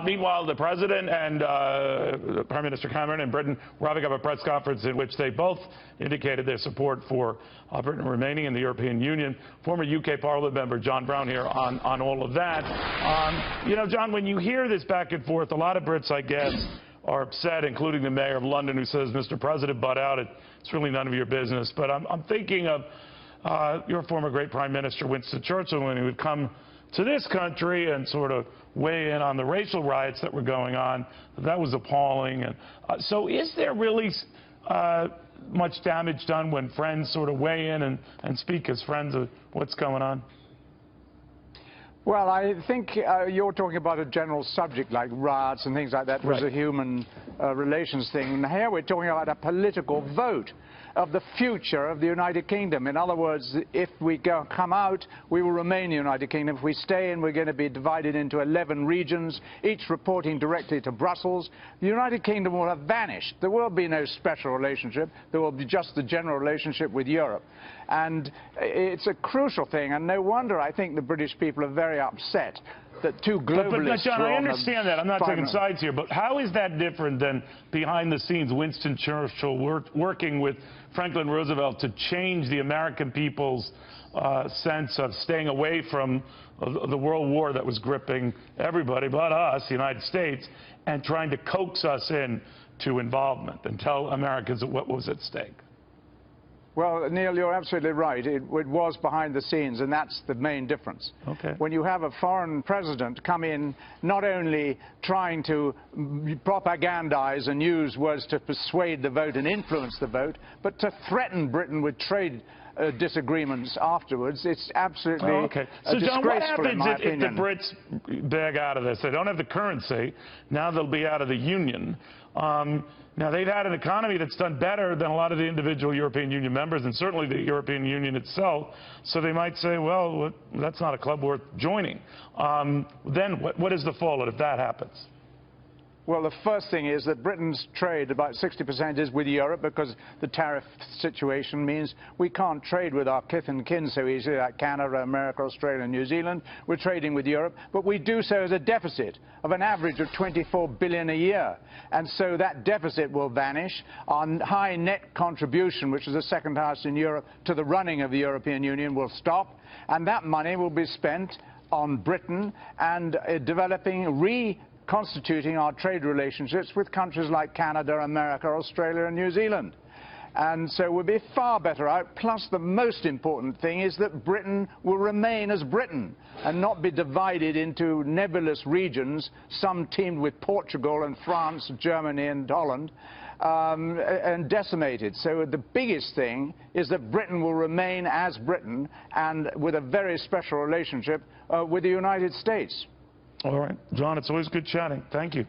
Meanwhile, the President and Prime Minister Cameron in Britain were having a press conference in which they both indicated their support for Britain remaining in the European Union. Former UK Parliament member John Browne here on all of that. You know, John, when you hear this back and forth, a lot of Brits, I guess, are upset, including the Mayor of London, who says, Mr. President, butt out. It's really none of your business. But I'm thinking of your former great Prime Minister, Winston Churchill, when he would come to this country and sort of weigh in on the racial riots that were going on. That was appalling. And so is there really much damage done when friends sort of weigh in and speak as friends of what's going on? Well, I think you're talking about a general subject like riots and things like that, which is a human relations thing. And here we're talking about a political vote of the future of the United Kingdom. In other words, if we come out, we will remain the United Kingdom. If we stay in, we're going to be divided into 11 regions, each reporting directly to Brussels. The United Kingdom will have vanished. There will be no special relationship. There will be just the general relationship with Europe. And it's a crucial thing, and no wonder I think the British people are very upset that two globalists... But John, I understand that. I'm not taking sides here, but how is that different than behind the scenes Winston Churchill working with Franklin Roosevelt to change the American people's sense of staying away from the World War that was gripping everybody but us, the United States, and trying to coax us in to involvement and tell Americans what was at stake? Well, Neil, you're absolutely right. It was behind the scenes, and that's the main difference. Okay. When you have a foreign president come in, not only trying to propagandize and use words to persuade the vote and influence the vote, but to threaten Britain with trade disagreements afterwards, it's absolutely So, John, what happens if the Brits bag out of this? They don't have the currency. Now they'll be out of the Union. Now, they've had an economy that's done better than a lot of the individual European Union members, and certainly the European Union itself. So they might say, well, that's not a club worth joining. Then what is the fallout if that happens? Well, the first thing is that Britain's trade, about 60%, is with Europe, because the tariff situation means we can't trade with our kith and kin so easily, like Canada, America, Australia, and New Zealand. We're trading with Europe, but we do so as a deficit of an average of 24 billion a year. And so that deficit will vanish. Our high net contribution, which is the second highest in Europe, to the running of the European Union will stop, and that money will be spent on Britain and reconstituting our trade relationships with countries like Canada, America, Australia, and New Zealand. And so we'll be far better out. Plus, the most important thing is that Britain will remain as Britain and not be divided into nebulous regions, some teamed with Portugal and France, Germany and Holland, and decimated. So the biggest thing is that Britain will remain as Britain and with a very special relationship with the United States. All right. John, it's always good chatting. Thank you.